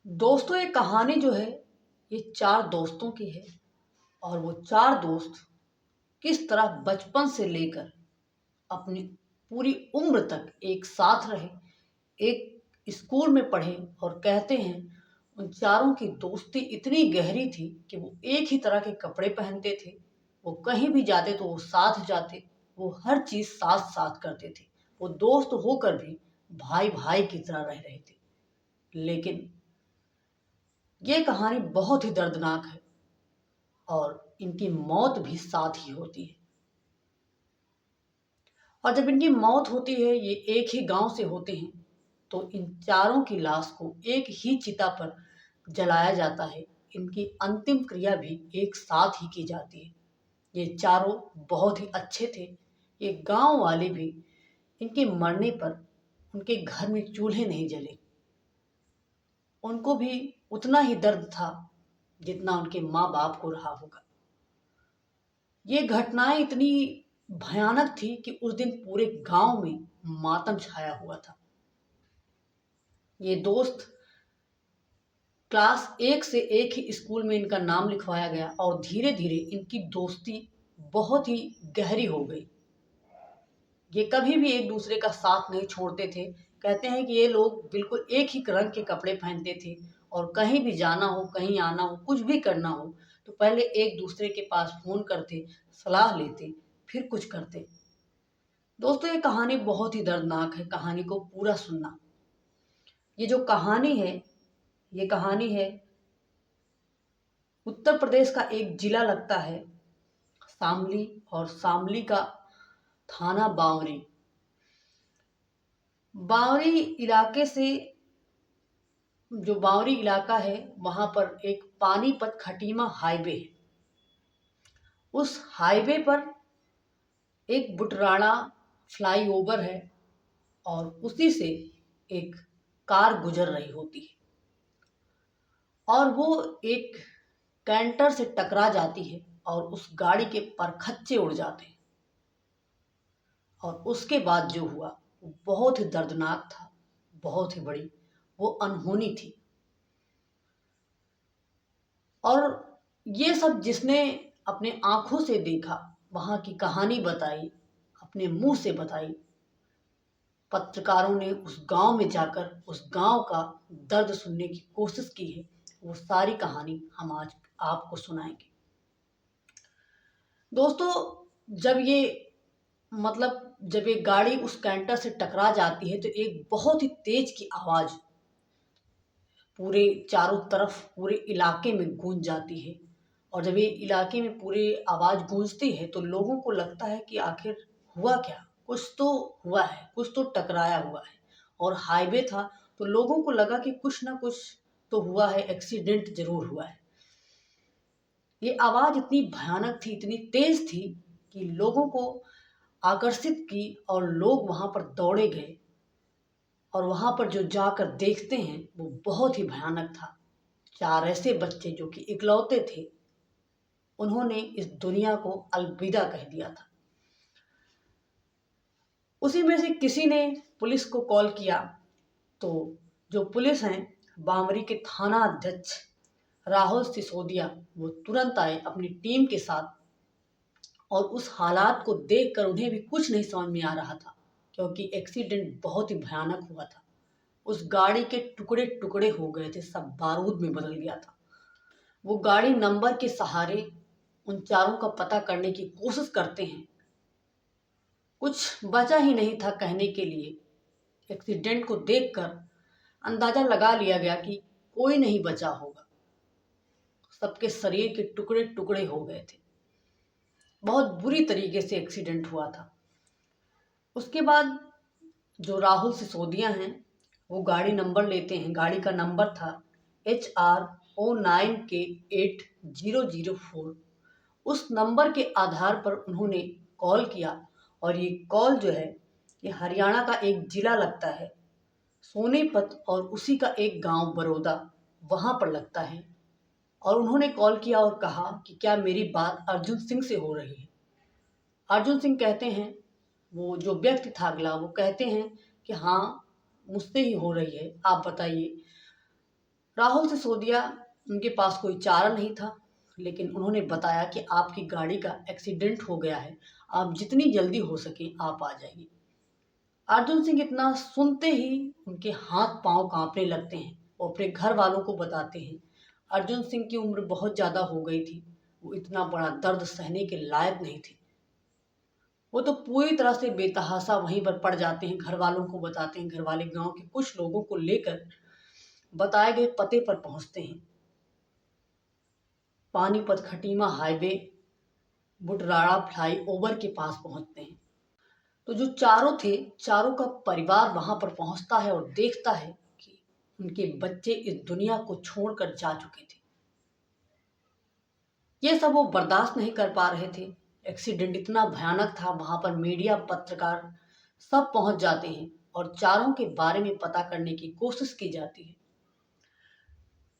दोस्तों, ये कहानी जो है ये चार दोस्तों की है। और वो चार दोस्त किस तरह बचपन से लेकर अपनी पूरी उम्र तक एक साथ रहे, एक स्कूल में पढ़े। और कहते हैं उन चारों की दोस्ती इतनी गहरी थी कि वो एक ही तरह के कपड़े पहनते थे। वो कहीं भी जाते तो वो साथ जाते। वो हर चीज साथ साथ करते थे। वो दोस्त होकर भी भाई भाई की तरह रह रहे थे। लेकिन ये कहानी बहुत ही दर्दनाक है और इनकी मौत भी साथ ही होती है। और जब इनकी मौत होती है, ये एक ही गांव से होते हैं, तो इन चारों की लाश को एक ही चिता पर जलाया जाता है। इनकी अंतिम क्रिया भी एक साथ ही की जाती है। ये चारों बहुत ही अच्छे थे। ये गांव वाले भी इनके मरने पर उनके घर में चूल्हे नहीं जले। उनको भी उतना ही दर्द था जितना उनके माँ बाप को रहा होगा। ये घटनाएं इतनी भयानक थी कि उस दिन पूरे गांव में मातम छाया हुआ था। ये दोस्त क्लास एक से एक ही स्कूल में इनका नाम लिखवाया गया और धीरे धीरे इनकी दोस्ती बहुत ही गहरी हो गई। ये कभी भी एक दूसरे का साथ नहीं छोड़ते थे। कहते हैं कि ये लोग बिल्कुल एक ही रंग के कपड़े पहनते थे और कहीं भी जाना हो, कहीं आना हो, कुछ भी करना हो तो पहले एक दूसरे के पास फोन करते, सलाह लेते, फिर कुछ करते। दोस्तों, ये कहानी बहुत ही दर्दनाक है। कहानी को पूरा सुनना। ये जो कहानी है, ये कहानी है उत्तर प्रदेश का एक जिला लगता है शामली, और शामली का थाना बावरी। बावरी इलाके से, जो बावरी इलाका है वहां पर एक पानीपत खटीमा हाईवे है। उस हाईवे पर एक बुटराड़ा फ्लाईओवर है और उसी से एक कार गुजर रही होती है और वो एक कैंटर से टकरा जाती है और उस गाड़ी के परखच्चे उड़ जाते हैं। और उसके बाद जो हुआ वो बहुत ही दर्दनाक था, बहुत ही बड़ी वो अनहोनी थी। और ये सब जिसने अपने आंखों से देखा, वहां की कहानी बताई, अपने मुंह से बताई। पत्रकारों ने उस गांव में जाकर उस गांव का दर्द सुनने की कोशिश की है। वो सारी कहानी हम आज आपको सुनाएंगे। दोस्तों, जब ये जब एक गाड़ी उस कैंटर से टकरा जाती है तो एक बहुत ही तेज की आवाज पूरे चारों तरफ पूरे इलाके में गूंज जाती है। और जब ये इलाके में पूरे आवाज गूंजती है तो लोगों को लगता है कि आखिर हुआ क्या, कुछ तो हुआ है, कुछ तो टकराया हुआ है। और हाईवे था तो लोगों को लगा कि कुछ ना कुछ तो हुआ है, एक्सीडेंट जरूर हुआ है। ये आवाज इतनी भयानक थी, इतनी तेज थी कि लोगों को आकर्षित की और लोग वहां पर दौड़े गए। और वहां पर जो जाकर देखते हैं वो बहुत ही भयानक था। चार ऐसे बच्चे जो कि इकलौते थे, उन्होंने इस दुनिया को अलविदा कह दिया था। उसी में से किसी ने पुलिस को कॉल किया तो जो पुलिस हैं, बावरी के थाना अध्यक्ष राहुल सिसोदिया, वो तुरंत आए अपनी टीम के साथ। और उस हालात को देखकर उन्हें भी कुछ नहीं समझ में आ रहा था, क्योंकि एक्सीडेंट बहुत ही भयानक हुआ था। उस गाड़ी के टुकड़े टुकड़े हो गए थे, सब बारूद में बदल गया था। वो गाड़ी नंबर के सहारे उन चारों का पता करने की कोशिश करते हैं। कुछ बचा ही नहीं था कहने के लिए। एक्सीडेंट को देखकर अंदाजा लगा लिया गया कि कोई नहीं बचा होगा। सबके शरीर के टुकड़े टुकड़े हो गए थे। बहुत बुरी तरीके से एक्सीडेंट हुआ था। उसके बाद जो राहुल सिसोदिया हैं, वो गाड़ी नंबर लेते हैं। गाड़ी का नंबर था HR09K8004। उस नंबर के आधार पर उन्होंने कॉल किया। और ये कॉल जो है, ये हरियाणा का एक जिला लगता है सोनीपत, और उसी का एक गांव बरोदा, वहां पर लगता है। और उन्होंने कॉल किया और कहा कि क्या मेरी बात अर्जुन सिंह से हो रही है। अर्जुन सिंह कहते हैं, वो जो व्यक्ति था अगला, वो कहते हैं कि हाँ, मुझसे ही हो रही है, आप बताइए। राहुल सिसोदिया, उनके पास कोई चारा नहीं था, लेकिन उन्होंने बताया कि आपकी गाड़ी का एक्सीडेंट हो गया है, आप जितनी जल्दी हो सके आप आ जाइए। अर्जुन सिंह इतना सुनते ही उनके हाथ पांव कांपने लगते हैं। वो अपने घर वालों को बताते हैं। अर्जुन सिंह की उम्र बहुत ज़्यादा हो गई थी, वो इतना बड़ा दर्द सहने के लायक नहीं थे। वो तो पूरी तरह से बेतहाशा वहीं पर पड़ जाते हैं। घर वालों को बताते हैं। घर वाले गांव के कुछ लोगों को लेकर बताए गए पते पर पहुंचते हैं। पानीपत खटीमा हाईवे बुटराड़ा फ्लाईओवर के पास पहुंचते हैं। तो जो चारों थे, चारों का परिवार वहां पर पहुंचता है और देखता है कि उनके बच्चे इस दुनिया को छोड़कर जा चुके थे। ये सब वो बर्दाश्त नहीं कर पा रहे थे। एक्सीडेंट इतना भयानक था, वहां पर मीडिया, पत्रकार सब पहुंच जाते हैं और चारों के बारे में पता करने की कोशिश की जाती है।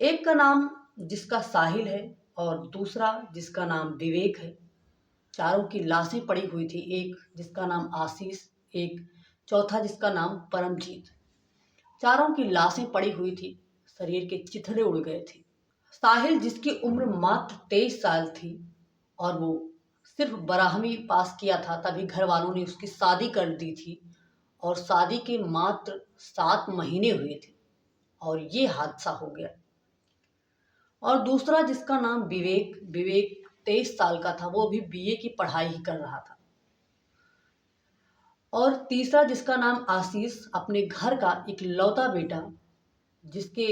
एक का नाम जिसका साहिल है और दूसरा जिसका नाम विवेक है। चारों की लाशें पड़ी हुई थी, एक जिसका नाम आशीष, एक चौथा जिसका नाम परमजीत। चारों की लाशें पड़ी हुई थी, शरीर के चिथड़े उड़ गए थे। साहिल, जिसकी उम्र मात्र 23 साल थी और वो सिर्फ 12वीं पास किया था, तभी घर वालों ने उसकी शादी कर दी थी और शादी के मात्र 7 महीने हुए थे और ये हादसा हो गया। और दूसरा जिसका नाम विवेक, विवेक 23 साल का था, वो भी बीए की पढ़ाई ही कर रहा था। और तीसरा जिसका नाम आशीष, अपने घर का इकलौता बेटा, जिसके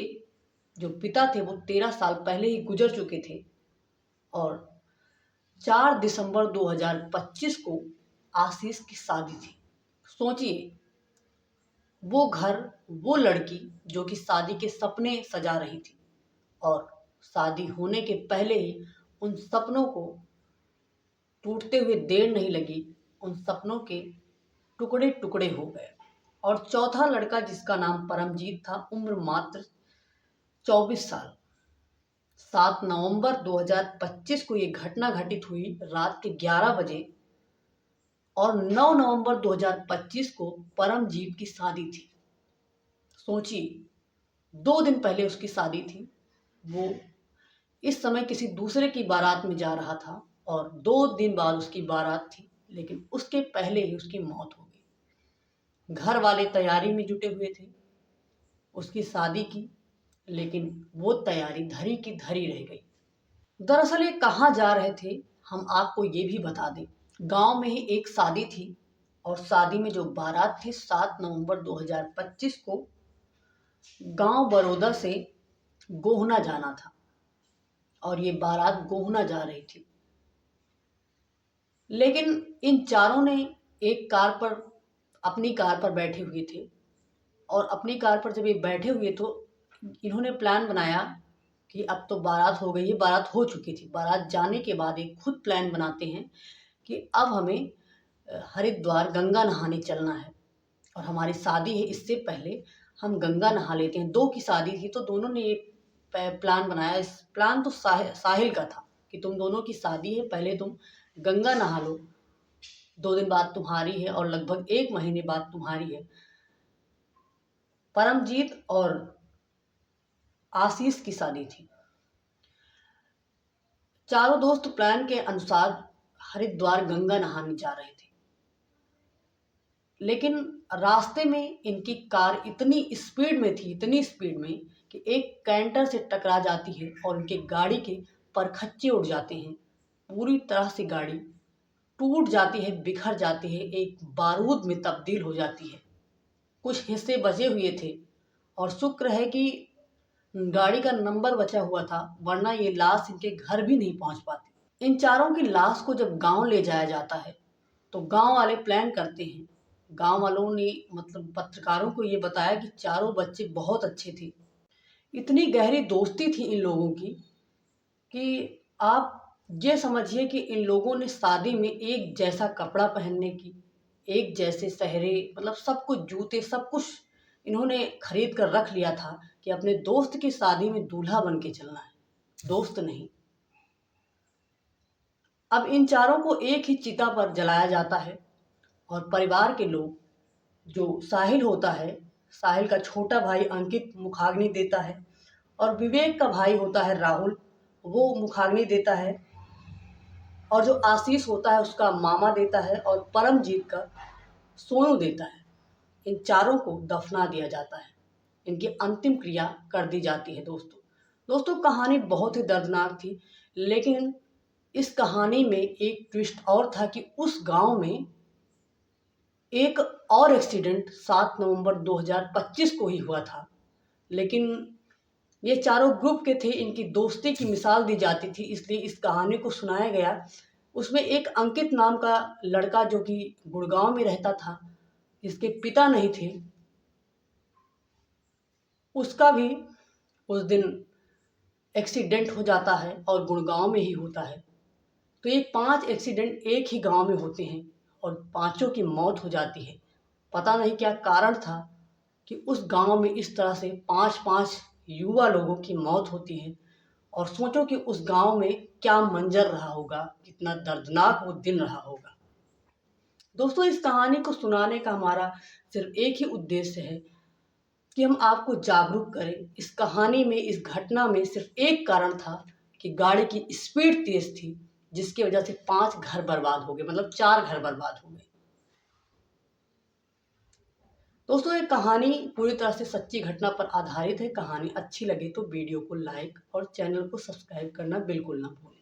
जो पिता थे वो 13 साल पहले ही गुजर चुके थे। और 4 दिसंबर 2025 को आशीष की शादी थी। सोचिए, वो घर, वो लड़की जो कि शादी के सपने सजा रही थी और शादी होने के पहले ही उन सपनों को टूटते हुए देर नहीं लगी, उन सपनों के टुकड़े टुकड़े हो गए। और चौथा लड़का जिसका नाम परमजीत था, उम्र मात्र 24 साल। 7 नवंबर 2025 को ये घटना घटित हुई रात के 11 बजे और 9 नवंबर 2025 को परमजीत की शादी थी। सोचिए, 2 दिन पहले उसकी शादी थी। वो इस समय किसी दूसरे की बारात में जा रहा था और 2 दिन बाद उसकी बारात थी, लेकिन उसके पहले ही उसकी मौत हो गई। घर वाले तैयारी में जुटे हुए थे उसकी शादी की, लेकिन वो तैयारी धरी की धरी रह गई। दरअसल ये कहाँ जा रहे थे, हम आपको ये भी बता दें। गांव में ही एक शादी थी और शादी में जो बारात थी 7 नवंबर 2025 को गांव बड़ौदा से गोहना जाना था और ये बारात गोहना जा रही थी। लेकिन इन चारों ने एक कार पर, अपनी कार पर बैठे हुए थे और अपनी कार पर जब ये बैठे हुए तो इन्होंने प्लान बनाया कि अब तो बारात हो गई है, बारात हो चुकी थी। बारात जाने के बाद एक खुद प्लान बनाते हैं कि अब हमें हरिद्वार गंगा नहाने चलना है और हमारी शादी है, इससे पहले हम गंगा नहा लेते हैं। 2 की शादी थी तो दोनों ने ये प्लान बनाया। इस प्लान तो साहिल का था कि तुम दोनों की शादी है, पहले तुम गंगा नहा लो, 2 दिन बाद तुम्हारी है और लगभग 1 महीने बाद तुम्हारी है। परमजीत और आशीष की शादी थी। चारों दोस्त प्लान के अनुसार हरिद्वार गंगा नहाने जा रहे थे, लेकिन रास्ते में इनकी कार इतनी स्पीड में थी, इतनी स्पीड में कि एक कैंटर से टकरा जाती है और उनकी गाड़ी के परखच्चे उड़ जाते हैं। पूरी तरह से गाड़ी टूट जाती है, बिखर जाती है, एक बारूद में तब्दील हो जाती है। कुछ हिस्से बचे हुए थे और शुक्र है कि गाड़ी का नंबर बचा हुआ था, वरना ये लाश इनके घर भी नहीं पहुंच पाती। इन चारों की लाश को जब गांव ले जाया जाता है तो गांव वाले प्लान करते हैं। गांव वालों ने मतलब पत्रकारों को ये बताया कि चारों बच्चे बहुत अच्छे थे, इतनी गहरी दोस्ती थी इन लोगों की कि आप ये समझिए कि इन लोगों ने शादी में एक जैसा कपड़ा पहनने की, एक जैसे सेहरे, मतलब सब कुछ, जूते, सब कुछ इन्होंने खरीद कर रख लिया था कि अपने दोस्त की शादी में दूल्हा बन के चलना है, दोस्त नहीं। अब इन चारों को एक ही चिता पर जलाया जाता है और परिवार के लोग, जो साहिल होता है, साहिल का छोटा भाई अंकित मुखाग्नि देता है और विवेक का भाई होता है राहुल, वो मुखाग्नि देता है, और जो आशीष होता है उसका मामा देता है, और परमजीत का सोनू देता है। इन चारों को दफना दिया जाता है, इनकी अंतिम क्रिया कर दी जाती है। दोस्तों कहानी बहुत ही दर्दनाक थी, लेकिन इस कहानी में एक ट्विस्ट और था कि उस गांव में एक और एक्सीडेंट 7 नवंबर 2025 को ही हुआ था। लेकिन ये चारों ग्रुप के थे, इनकी दोस्ती की मिसाल दी जाती थी, इसलिए इस कहानी को सुनाया गया। उसमें एक अंकित नाम का लड़का जो कि गुड़गांव में रहता था, जिसके पिता नहीं थे, उसका भी उस दिन एक्सीडेंट हो जाता है और गुड़गांव में ही होता है। तो ये 5 एक्सीडेंट एक ही गांव में होते हैं और पांचों की मौत हो जाती है। पता नहीं क्या कारण था कि उस गांव में इस तरह से 5-5 युवा लोगों की मौत होती है। और सोचो कि उस गांव में क्या मंजर रहा होगा, कितना दर्दनाक वो दिन रहा होगा। दोस्तों इस कहानी को सुनाने का हमारा सिर्फ एक ही उद्देश्य है कि हम आपको जागरूक करें। इस कहानी में, इस घटना में सिर्फ एक कारण था कि गाड़ी की स्पीड तेज थी, जिसकी वजह से 5 घर बर्बाद हो गए, मतलब 4 घर बर्बाद हो गए। दोस्तों ये कहानी पूरी तरह से सच्ची घटना पर आधारित है। कहानी अच्छी लगे तो वीडियो को लाइक और चैनल को सब्सक्राइब करना बिल्कुल ना भूलें।